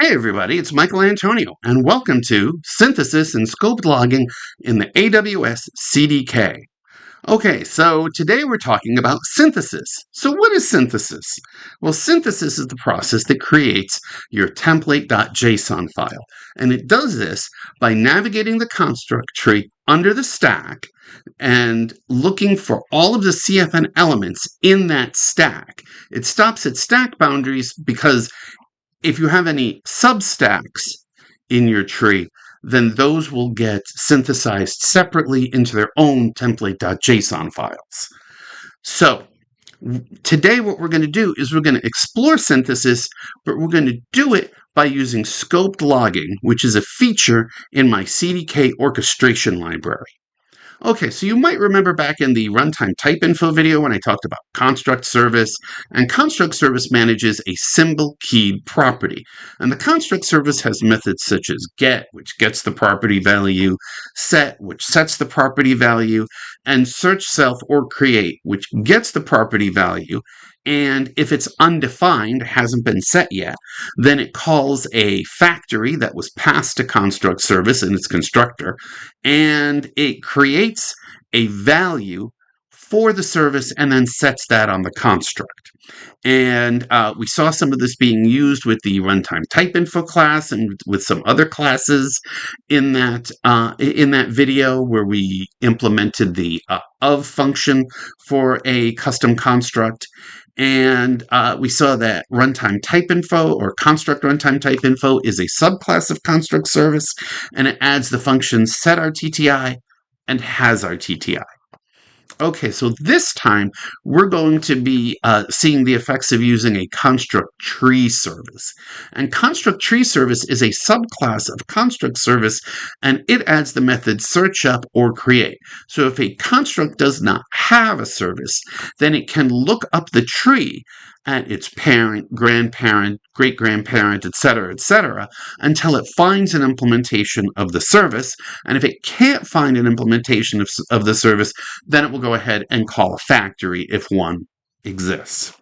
Hey everybody, it's Michael Antonio, and welcome to Synthesis and Scoped Logging in the AWS CDK. Okay, so today we're talking about synthesis. So what is synthesis? Well, synthesis is the process that creates your template.json file, and it does this by navigating the construct tree under the stack and looking for all of the CFN elements in that stack. It stops at stack boundaries because if you have any substacks in your tree, then those will get synthesized separately into their own template.json files. So today what we're going to do is we're going to explore synthesis, but we're going to do it by using scoped logging, which is a feature in my CDK orchestration library. Okay, so you might remember back in the runtime type info video when I talked about construct service, and construct service manages a symbol keyed property. And the construct service has methods such as get, which gets the property value, set, which sets the property value, and search self or create, which gets the property value. And if it's undefined, hasn't been set yet, then it calls a factory that was passed to construct service in its constructor, and it creates a value for the service and then sets that on the construct. And we saw some of this being used with the runtime type info class and with some other classes in that video where we implemented the of function for a custom construct. And we saw that runtime type info or construct runtime type info is a subclass of construct service, and it adds the functions setRTTI and hasRTTI. Okay, so this time we're going to be seeing the effects of using a construct tree service. And construct tree service is a subclass of construct service, and it adds the method search up or create. So if a construct does not have a service, then it can look up the tree at its parent, grandparent, great-grandparent, etc., until it finds an implementation of the service. And if it can't find an implementation of the service, then it will go ahead and call a factory if one exists.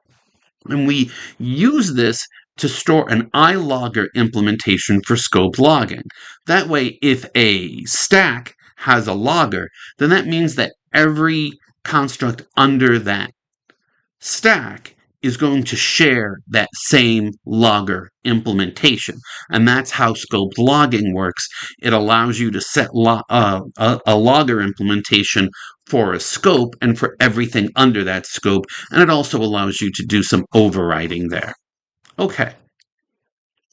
And we use this to store an iLogger implementation for scoped logging. That way, if a stack has a logger, then that means that every construct under that stack is going to share that same logger implementation. And that's how scoped logging works. It allows you to set a logger implementation for a scope and for everything under that scope. And it also allows you to do some overriding there. Okay.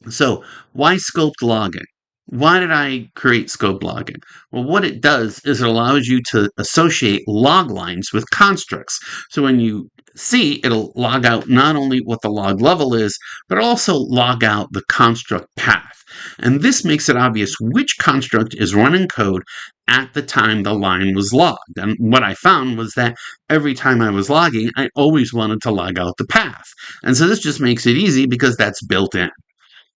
So why scoped logging? Why did I create scoped logging? Well, what it does is it allows you to associate log lines with constructs. So when you see, it'll log out not only what the log level is, but also log out the construct path. And this makes it obvious which construct is running code at the time the line was logged. And what I found was that every time I was logging, I always wanted to log out the path. And so this just makes it easy because that's built in.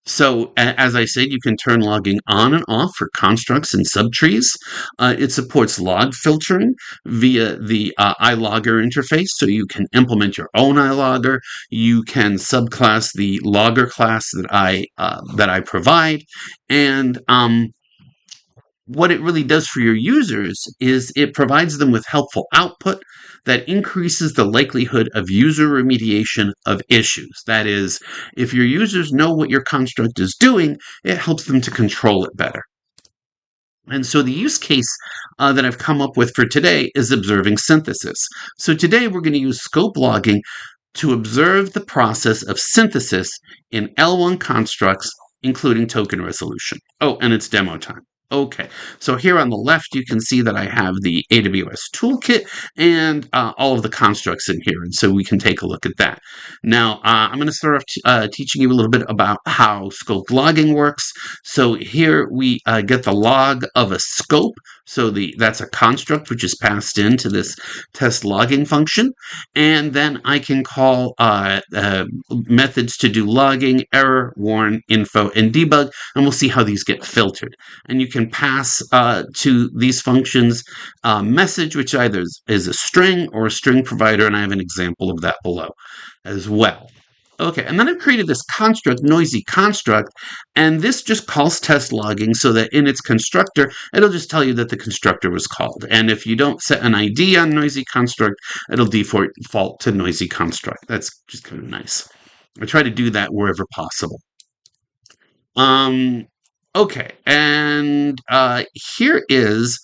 So, as I said, you can turn logging on and off for constructs and subtrees. It supports log filtering via the iLogger interface, so you can implement your own iLogger. You can subclass the logger class that I provide, and what it really does for your users is it provides them with helpful output that increases the likelihood of user remediation of issues. That is, if your users know what your construct is doing, it helps them to control it better. And so the use case that I've come up with for today is observing synthesis. So today we're going to use scope logging to observe the process of synthesis in L1 constructs, including token resolution. Oh, and it's demo time. Okay, so here on the left, you can see that I have the AWS toolkit and all of the constructs in here, and so we can take a look at that. Now, I'm going to start off teaching you a little bit about how scoped logging works. So here we get the log of a scope. So that's a construct which is passed into this test logging function, and then I can call methods to do logging, error, warn, info, and debug, and we'll see how these get filtered. And you can pass to these functions message, which either is a string or a string provider, and I have an example of that below as well. Okay, and then I've created this construct, noisy construct, and this just calls test logging so that in its constructor, it'll just tell you that the constructor was called. And if you don't set an ID on noisy construct, it'll default to noisy construct. That's just kind of nice. I try to do that wherever possible. Um, okay, and here is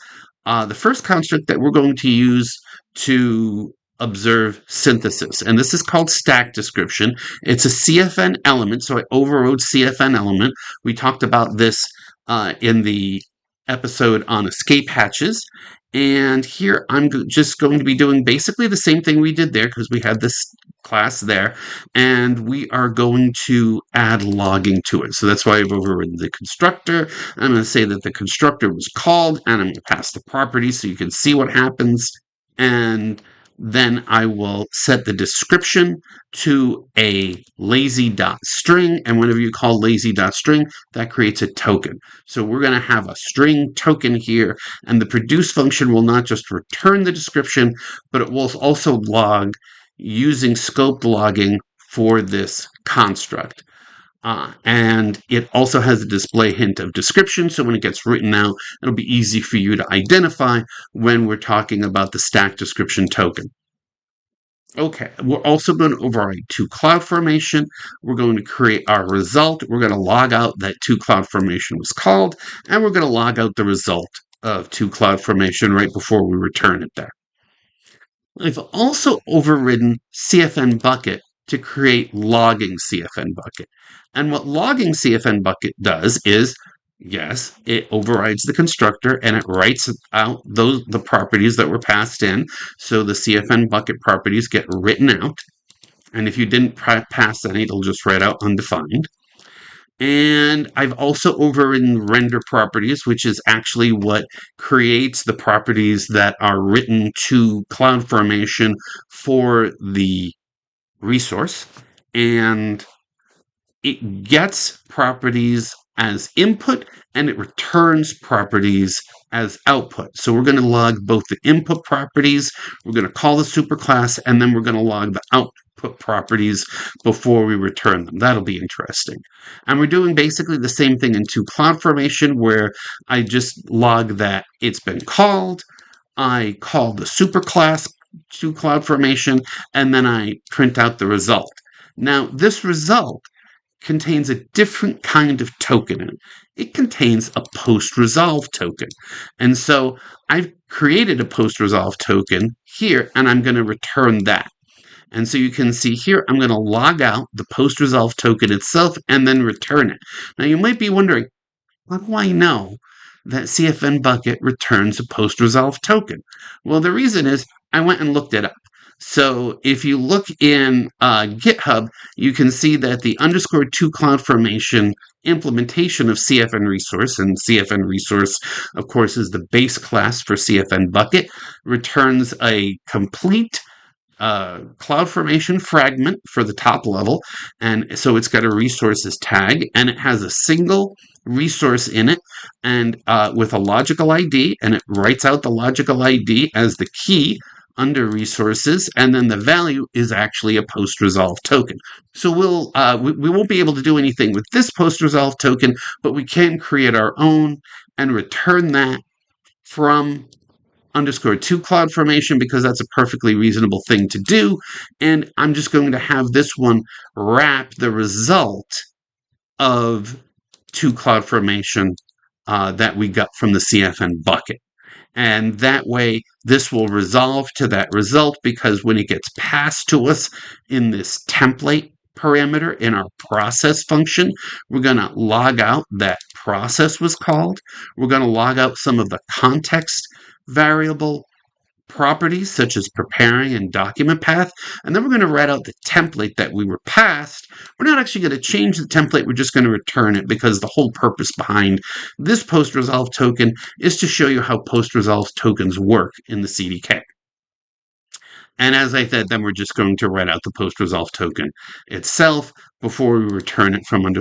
the first construct that we're going to use to observe synthesis, and this is called stack description. It's a CfnElement, so I overrode CfnElement. We talked about this in the episode on escape hatches. And here I'm just going to be doing basically the same thing we did there because we had this class there, and we are going to add logging to it. So that's why I've overridden the constructor. I'm going to say that the constructor was called, and I'm going to pass the properties so you can see what happens. And then I will set the description to a lazy.string, and whenever you call lazy.string, that creates a token. So we're going to have a string token here, and the produce function will not just return the description, but it will also log using scoped logging for this construct. And it also has a display hint of description, so when it gets written out, it'll be easy for you to identify when we're talking about the stack description token. Okay, we're also going to override toCloudFormation. We're going to create our result. We're going to log out that toCloudFormation was called, and we're going to log out the result of toCloudFormation right before we return it there. I've also overridden CfnBucket to create logging CfnBucket. And what logging CfnBucket does is, yes, it overrides the constructor and it writes out the properties that were passed in. So the CfnBucket properties get written out. And if you didn't pass any, it'll just write out undefined. And I've also overridden render properties, which is actually what creates the properties that are written to CloudFormation for the resource. And it gets properties as input and it returns properties as output. So we're going to log both the input properties, we're going to call the superclass, and then we're going to log the output properties before we return them. That'll be interesting. And we're doing basically the same thing in CloudFormation, where I just log that it's been called, I call the superclass to CloudFormation, and then I print out the result. Now, this result contains a different kind of token in it. It contains a post-resolve token. And so I've created a post-resolve token here, and I'm going to return that. And so you can see here, I'm going to log out the post-resolve token itself and then return it. Now you might be wondering, how do I know that CfnBucket returns a post-resolve token? Well, the reason is I went and looked it up. So if you look in GitHub, you can see that the _2 CloudFormation implementation of CfnResource, and CfnResource, of course, is the base class for CfnBucket, returns a complete CloudFormation fragment for the top level, and so it's got a resources tag, and it has a single resource in it, and with a logical ID, and it writes out the logical ID as the key under resources, and then the value is actually a post-resolve token. So we won't be able to do anything with this post-resolve token, but we can create our own and return that from _2 CloudFormation because that's a perfectly reasonable thing to do. And I'm just going to have this one wrap the result of 2 CloudFormation that we got from the CfnBucket. And that way, this will resolve to that result because when it gets passed to us in this template parameter in our process function, we're going to log out that process was called. We're going to log out some of the context variable properties such as preparing and document path, and then we're going to write out the template that we were passed. We're not actually going to change the template, we're just going to return it because the whole purpose behind this post-resolve token is to show you how post-resolve tokens work in the CDK. And as I said, then we're just going to write out the post-resolve token itself before we return it from _2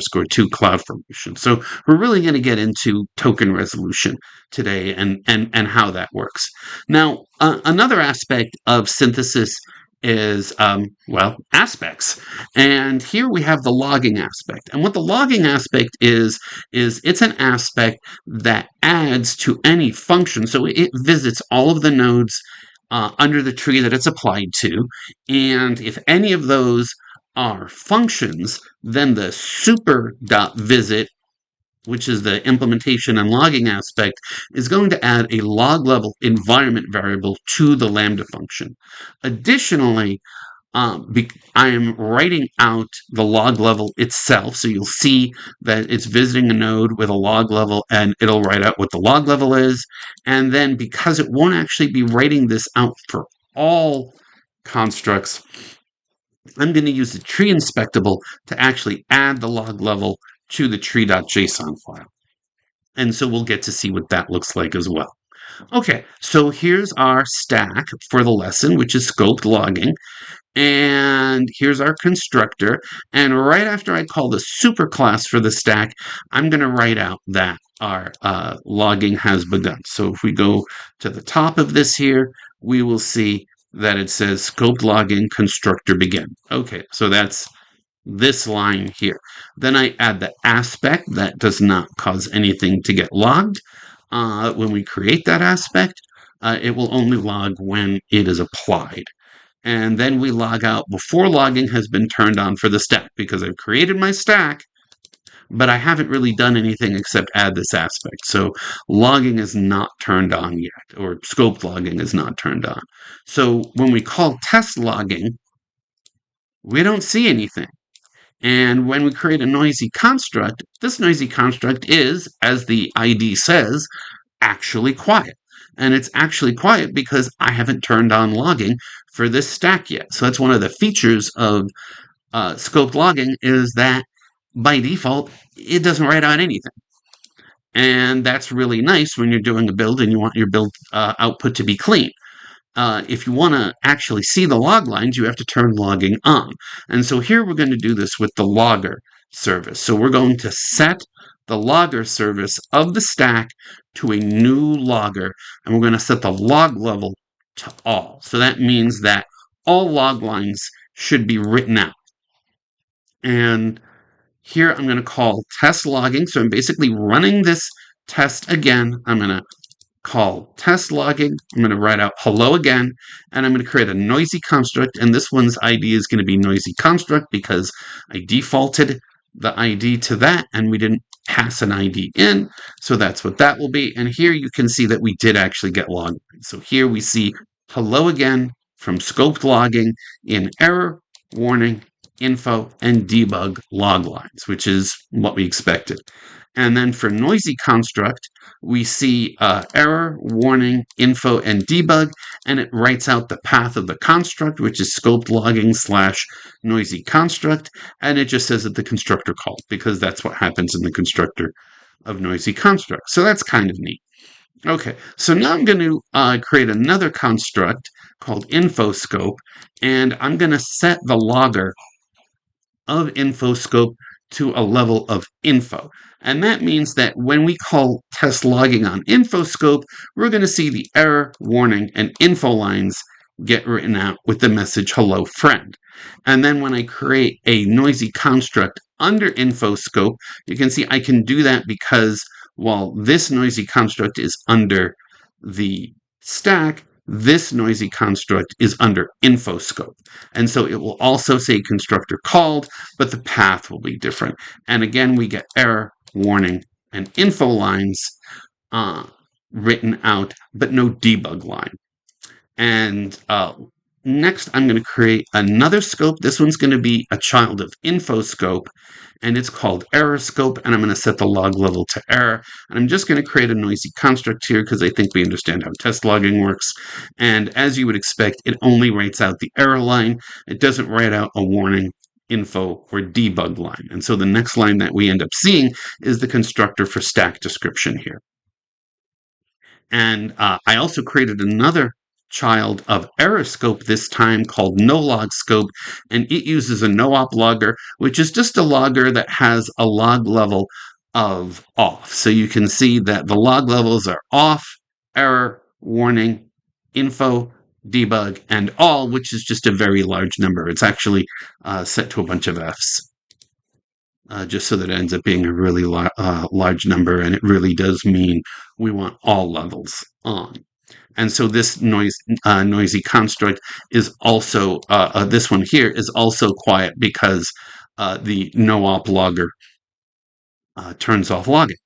CloudFormation. So we're really going to get into token resolution today and how that works. Now, another aspect of synthesis is, well, aspects. And here we have the logging aspect. And what the logging aspect is it's an aspect that adds to any function. So it visits all of the nodes under the tree that it's applied to. And if any of those are functions, then the super.visit, which is the implementation and logging aspect, is going to add a log level environment variable to the Lambda function. Additionally, I am writing out the log level itself, so you'll see that it's visiting a node with a log level, and it'll write out what the log level is. And then because it won't actually be writing this out for all constructs, I'm going to use the tree inspectable to actually add the log level to the tree.json file. And so we'll get to see what that looks like as well. Okay, so here's our stack for the lesson, which is scoped logging. And here's our constructor. And right after I call the superclass for the stack, I'm going to write out that our logging has begun. So if we go to the top of this here, we will see that it says scoped logging constructor begin. Okay, so that's this line here. Then I add the aspect that does not cause anything to get logged. When we create that aspect, it will only log when it is applied. And then we log out before logging has been turned on for the stack, because I've created my stack, but I haven't really done anything except add this aspect. So logging is not turned on yet, or scoped logging is not turned on. So when we call test logging, we don't see anything. And when we create a noisy construct, this noisy construct is, as the ID says, actually quiet. And it's actually quiet because I haven't turned on logging for this stack yet. So that's one of the features of scoped logging, is that by default, it doesn't write out anything. And that's really nice when you're doing a build and you want your build output to be clean. If you want to actually see the log lines, you have to turn logging on. And so here we're going to do this with the logger service. So we're going to set the logger service of the stack to a new logger, and we're going to set the log level to all. So that means that all log lines should be written out. And here I'm going to call test logging. So I'm basically running this test again. I'm going to call test logging. I'm going to write out hello again, and I'm going to create a noisy construct, and this one's ID is going to be noisy construct because I defaulted the ID to that and we didn't pass an ID in, so that's what that will be. And here you can see that we did actually get log. So here we see hello again from scoped logging in error, warning, info, and debug log lines, which is what we expected. And then for noisy construct, we see error, warning, info, and debug, and it writes out the path of the construct, which is scoped logging / noisy construct, and it just says that the constructor called, because that's what happens in the constructor of noisy construct. So that's kind of neat. Okay, so now I'm going to create another construct called infoscope, and I'm going to set the logger of infoscope to a level of info. And that means that when we call test logging on infoscope, we're going to see the error, warning, and info lines get written out with the message hello friend. And then when I create a noisy construct under infoscope, you can see I can do that because while this noisy construct is under the stack, this noisy construct is under infoscope. And so it will also say constructor called, but the path will be different. And again, we get error, warning, and info lines written out, but no debug line. And next, I'm going to create another scope. This one's going to be a child of infoscope, and it's called error scope, and I'm going to set the log level to error. And I'm just going to create a noisy construct here because I think we understand how test logging works. And as you would expect, it only writes out the error line. It doesn't write out a warning, info, or debug line. And so the next line that we end up seeing is the constructor for stack description here. And I also created another child of error scope this time called no log scope, and it uses a no-op logger, which is just a logger that has a log level of off. So you can see that the log levels are off, error, warning, info, debug, and all, which is just a very large number. It's actually set to a bunch of Fs. Just so that it ends up being a really large number, and it really does mean we want all levels on. And so this noisy construct is also, this one here is also quiet because the no-op logger turns off logging.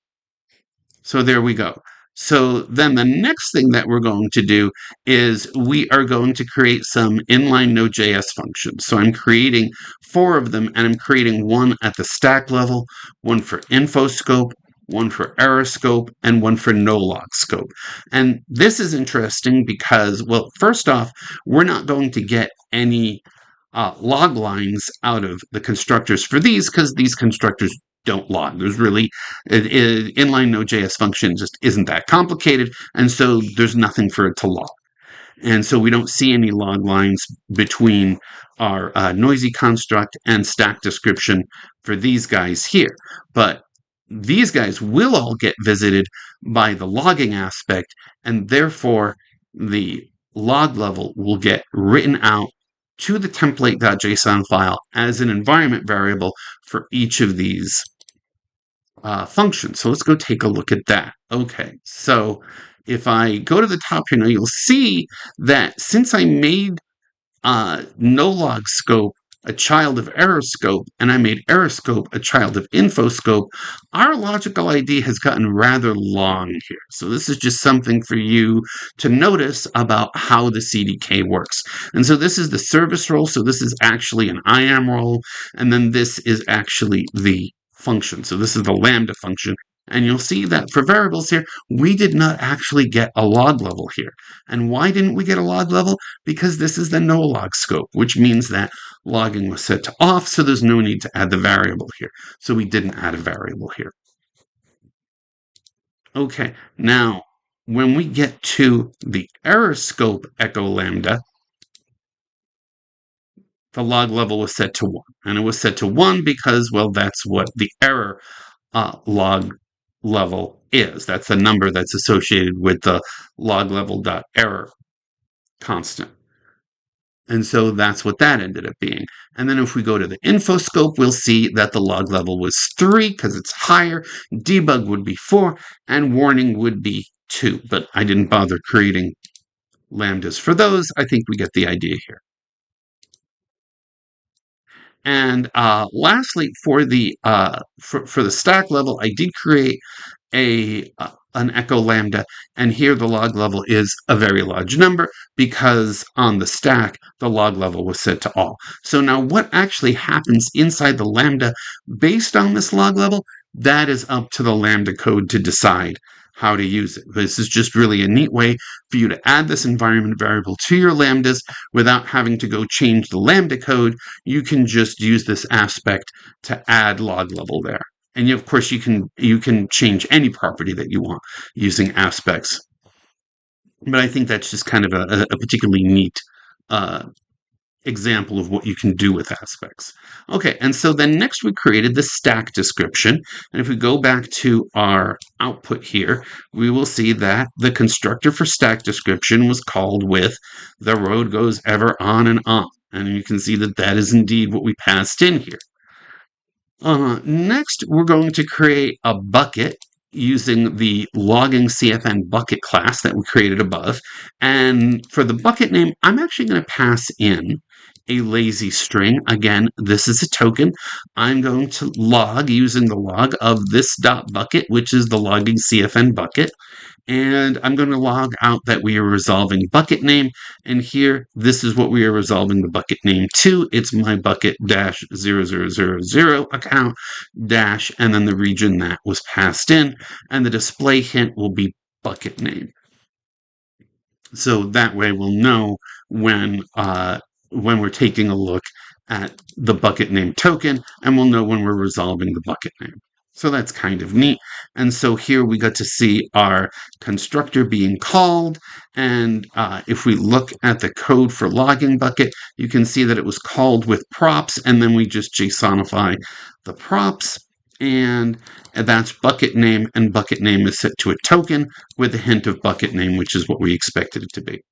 So there we go. So then the next thing that we're going to do is we are going to create some inline Node.js functions. So I'm creating 4 of them, and I'm creating one at the stack level, one for info scope, one for error scope, and one for no log scope. And this is interesting because, well, first off, we're not going to get any log lines out of the constructors for these because these constructors don't log. There's really inline Node.js function just isn't that complicated, and so there's nothing for it to log. And so we don't see any log lines between our noisy construct and stack description for these guys here. But these guys will all get visited by the logging aspect, and therefore the log level will get written out to the template.json file as an environment variable for each of these functions. So let's go take a look at that. Okay, so if I go to the top here now, you'll see that since I made no log scope a child of error scope, and I made error scope a child of info scope, our logical ID has gotten rather long here. So this is just something for you to notice about how the CDK works. And so this is the service role. So this is actually an IAM role, and then this is actually the function. So this is the Lambda function. And you'll see that for variables here, we did not actually get a log level here. And why didn't we get a log level? Because this is the no log scope, which means that logging was set to off, so there's no need to add the variable here. So we didn't add a variable here. Okay, now when we get to the error scope echo lambda, the log level was set to 1. And it was set to 1 because, well, that's what the error log level is. That's the number that's associated with the log level.error constant. And so that's what that ended up being. And then if we go to the info scope, we'll see that the log level was 3 because it's higher, debug would be 4, and warning would be 2. But I didn't bother creating lambdas for those. I think we get the idea here. And lastly, for the stack level, I did create an echo lambda, and here the log level is a very large number because on the stack the log level was set to all. So now what actually happens inside the lambda based on this log level, that is up to the lambda code to decide how to use it. This is just really a neat way for you to add this environment variable to your lambdas without having to go change the lambda code. You can just use this aspect to add log level there. And of course, you can change any property that you want using aspects. But I think that's just kind of a particularly neat example of what you can do with aspects. Okay, and so then next we created the stack description. And if we go back to our output here, we will see that the constructor for stack description was called with the road goes ever on and on. And you can see that that is indeed what we passed in here. Next, we're going to create a bucket using the logging CFN bucket class that we created above. And for the bucket name, I'm actually going to pass in a lazy string. Again, this is a token. I'm going to log using the log of this dot bucket, which is the logging CFN bucket. And I'm going to log out that we are resolving bucket name. And here, this is what we are resolving the bucket name to. It's my bucket dash 0000 account dash, and then the region that was passed in. And the display hint will be bucket name. So that way we'll know when we're taking a look at the bucket name token, and we'll know when we're resolving the bucket name. So that's kind of neat. And so here we got to see our constructor being called. And if we look at the code for logging bucket, you can see that it was called with props, and then we just JSONify the props. And that's bucket name, and bucket name is set to a token with a hint of bucket name, which is what we expected it to be.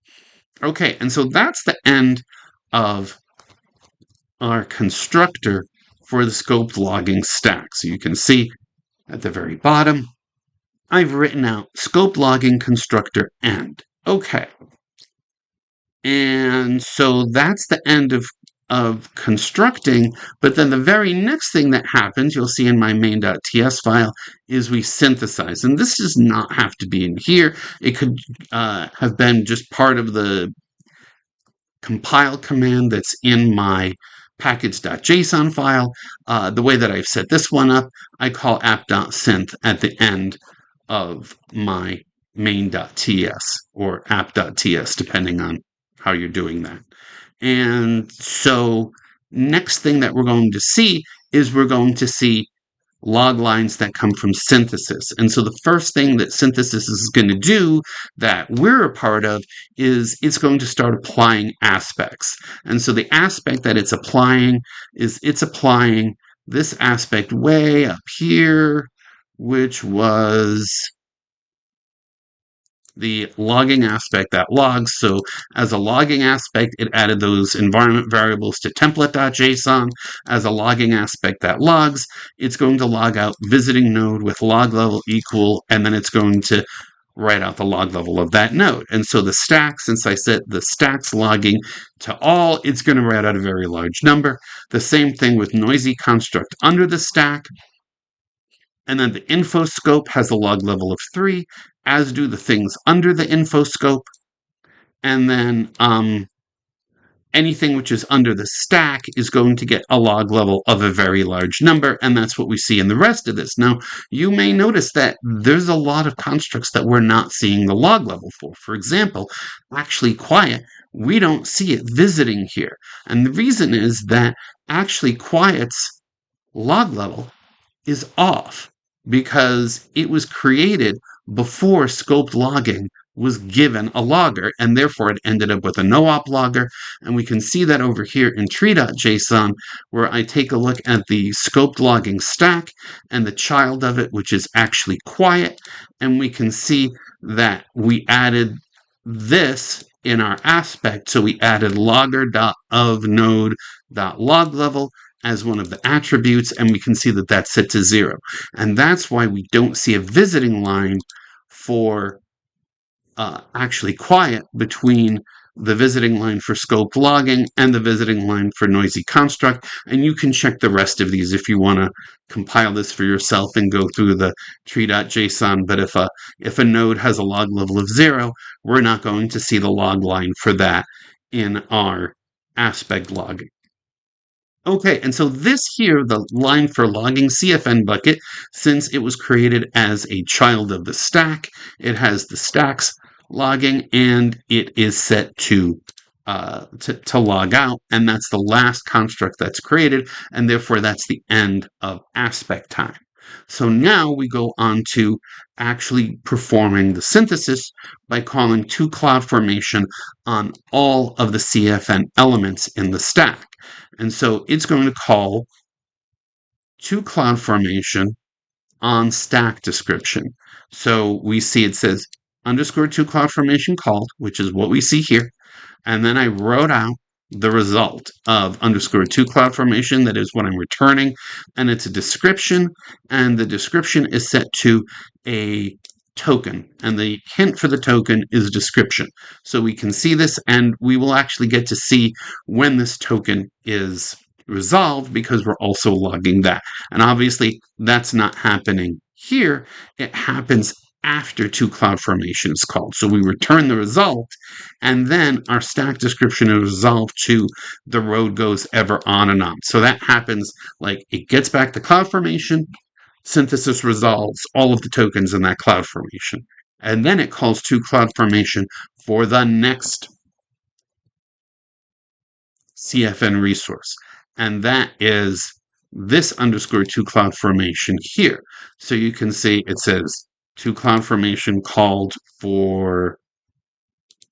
Okay, and so that's the end of our constructor for the scoped logging stack. So you can see at the very bottom, I've written out scope logging constructor end. Okay. And so that's the end of constructing, but then the very next thing that happens, you'll see in my main.ts file, is we synthesize. And this does not have to be in here. It could have been just part of the compile command that's in my package.json file. The way that I've set this one up, I call app.synth at the end of my main.ts or app.ts, depending on how you're doing that. And so next thing that we're going to see is we're going to see log lines that come from synthesis. And so the first thing that synthesis is going to do that we're a part of is it's going to start applying aspects. And so the aspect that it's applying is it's applying this aspect way up here, which was the logging aspect that logs. So as a logging aspect, it added those environment variables to template.json. As a logging aspect that logs, it's going to log out visiting node with log level equal, and then it's going to write out the log level of that node. And so the stack, since I set the stacks logging to all, it's going to write out a very large number. The same thing with noisy construct under the stack. And then the info scope has a log level of 3, as do the things under the info scope. And then anything which is under the stack is going to get a log level of a very large number, and that's what we see in the rest of this. Now, you may notice that there's a lot of constructs that we're not seeing the log level for. For example, actually quiet, we don't see it visiting here. And the reason is that actually quiet's log level is off because it was created before scoped logging was given a logger, and therefore it ended up with a no-op logger. And we can see that over here in tree.json, where I take a look at the scoped logging stack and the child of it, which is actually quiet, and we can see that we added this in our aspect. So we added logger.ofNode.logLevel as one of the attributes, and we can see that that's set to 0. And that's why we don't see a visiting line for actually quiet between the visiting line for scoped logging and the visiting line for noisy construct. And you can check the rest of these if you want to compile this for yourself and go through the tree.json. But if a node has a log level of 0, we're not going to see the log line for that in our aspect logging. Okay, and so this here, the line for logging CFN bucket, since it was created as a child of the stack, it has the stacks logging, and it is set to log out, and that's the last construct that's created, and therefore that's the end of aspect time. So now we go on to actually performing the synthesis by calling to cloudformation on all of the CFN elements in the stack. And so it's going to call to cloudformation on stack description. So we see it says underscore to cloudformation called, which is what we see here. And then I wrote out the result of underscore to cloudformation. That is what I'm returning. And it's a description. And the description is set to a token. And the hint for the token is description. So we can see this, and we will actually get to see when this token is resolved because we're also logging that. And obviously that's not happening here. It happens after to cloudformation is called. So we return the result, and then our stack description is resolved to the road goes ever on and on. So that happens like it gets back to cloudformation, synthesis resolves all of the tokens in that cloudformation, and then it calls to cloudformation for the next CfnResource. And that is this underscore to cloudformation here. So you can see it says to cloudformation called for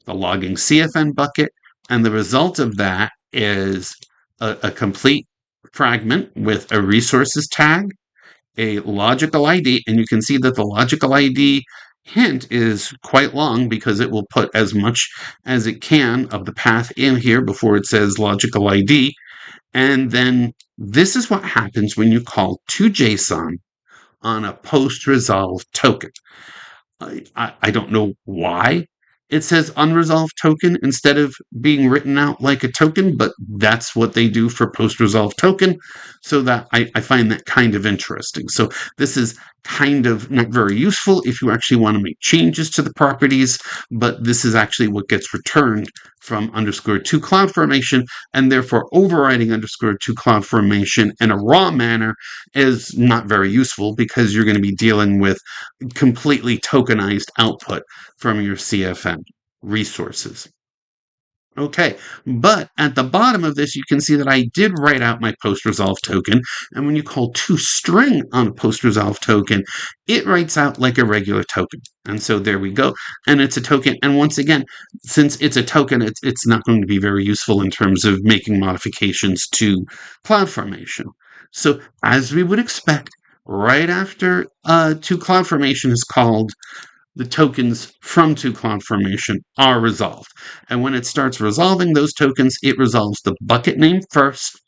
the logging CFN bucket, and the result of that is a complete fragment with a resources tag, a logical ID, and you can see that the logical ID hint is quite long because it will put as much as it can of the path in here before it says logical ID. And then this is what happens when you call to JSON on a post-resolved token. I don't know why it says unresolved token instead of being written out like a token, but that's what they do for post-resolved token. So that I find that kind of interesting. So this is kind of not very useful if you actually want to make changes to the properties, but this is actually what gets returned from _to CloudFormation, and therefore overriding _to CloudFormation in a raw manner is not very useful because you're going to be dealing with completely tokenized output from your CFN resources. Okay, but at the bottom of this, you can see that I did write out my post-resolve token, and when you call toString on a post-resolve token, it writes out like a regular token. And so there we go, and it's a token. And once again, since it's a token, it's not going to be very useful in terms of making modifications to CloudFormation. So as we would expect, right after to CloudFormation is called, the tokens from to CloudFormation are resolved. And when it starts resolving those tokens, it resolves the bucket name first,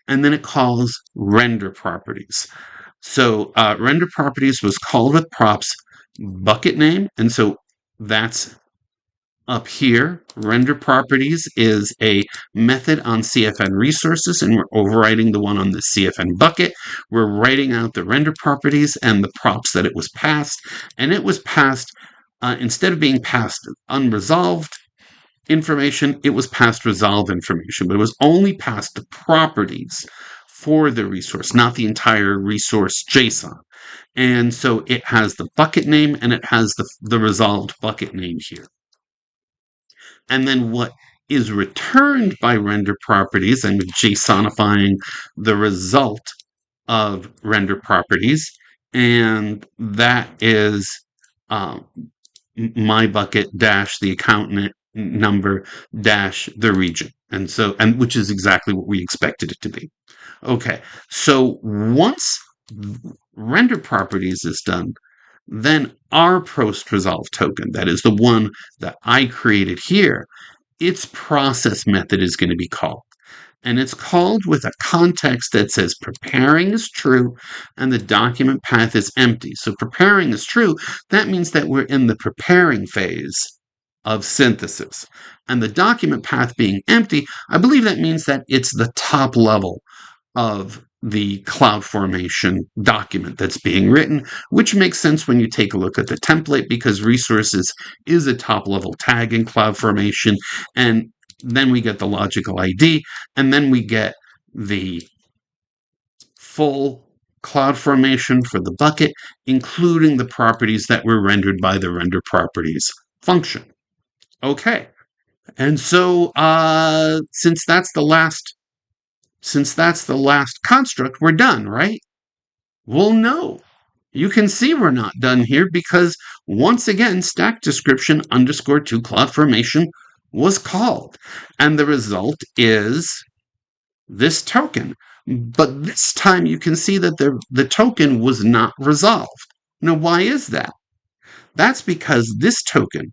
and then it calls render properties. So render properties was called with props bucket name, and so that's up here. Render properties is a method on CfnResources, and we're overriding the one on the CFN bucket. We're writing out the render properties and the props that it was passed, and it was passed, instead of being passed unresolved information, it was passed resolved information, but it was only passed the properties for the resource, not the entire resource JSON. And so it has the bucket name and it has the resolved bucket name here. And then what is returned by render properties, and JSONifying the result of render properties, and that is my bucket dash the account number dash the region, and which is exactly what we expected it to be. Okay, so once render properties is done, then our post-resolve token, that is the one that I created here, its process method is going to be called. And it's called with a context that says preparing is true and the document path is empty. So preparing is true. That means that we're in the preparing phase of synthesis. And the document path being empty, I believe that means that it's the top level of the CloudFormation document that's being written, which makes sense when you take a look at the template because resources is a top level tag in CloudFormation, and then we get the logical ID, and then we get the full CloudFormation for the bucket, including the properties that were rendered by the render properties function. Okay, and so since that's the last construct, we're done, right? Well, no. You can see we're not done here because once again, stack description _to CloudFormation was called. And the result is this token. But this time you can see that the token was not resolved. Now, why is that? That's because this token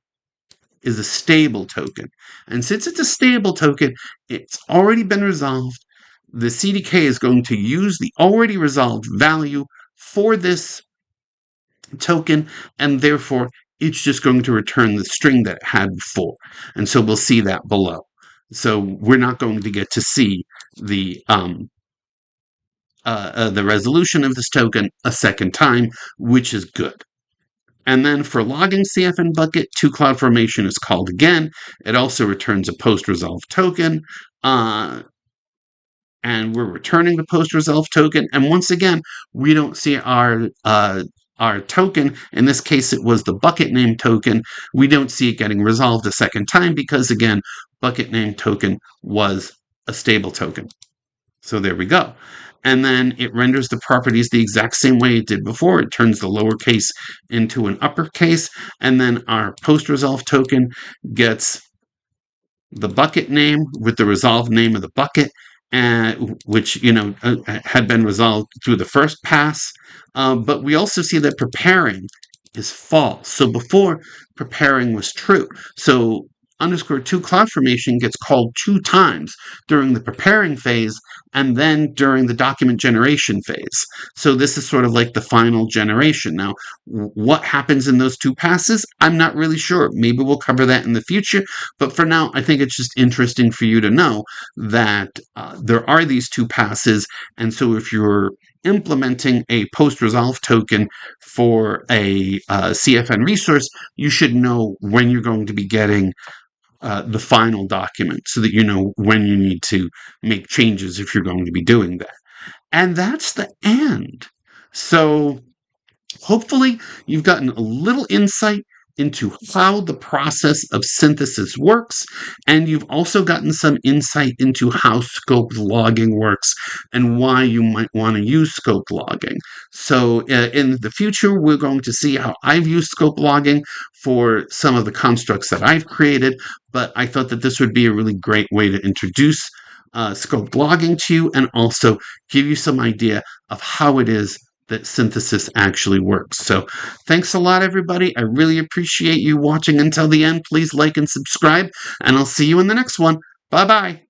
is a stable token. And since it's a stable token, it's already been resolved. The CDK is going to use the already resolved value for this token, and therefore it's just going to return the string that it had before. And so we'll see that below. So we're not going to get to see the resolution of this token a second time, which is good. And then for logging CFN bucket, to CloudFormation is called again. It also returns a post-resolve token. And we're returning the post-resolve token. And once again, we don't see our token. In this case, it was the bucket name token. We don't see it getting resolved a second time because, again, bucket name token was a stable token. So there we go. And then it renders the properties the exact same way it did before. It turns the lowercase into an uppercase. And then our post-resolve token gets the bucket name with the resolved name of the bucket, which had been resolved through the first pass. But we also see that preparing is false. So before, preparing was true. So _2 cloudformation gets called 2 times during the preparing phase and then during the document generation phase. So this is sort of like the final generation. Now, what happens in those 2 passes? I'm not really sure. Maybe we'll cover that in the future. But for now, I think it's just interesting for you to know that there are these 2 passes. And so if you're implementing a post-resolve token for a CfnResource, you should know when you're going to be getting the final document so that you know when you need to make changes if you're going to be doing that. And that's the end. So hopefully you've gotten a little insight into how the process of synthesis works, and you've also gotten some insight into how scoped logging works and why you might want to use scoped logging. So in the future, we're going to see how I've used scoped logging for some of the constructs that I've created, but I thought that this would be a really great way to introduce scoped logging to you and also give you some idea of how it is that synthesis actually works. So thanks a lot, everybody. I really appreciate you watching until the end. Please like and subscribe, and I'll see you in the next one. Bye-bye.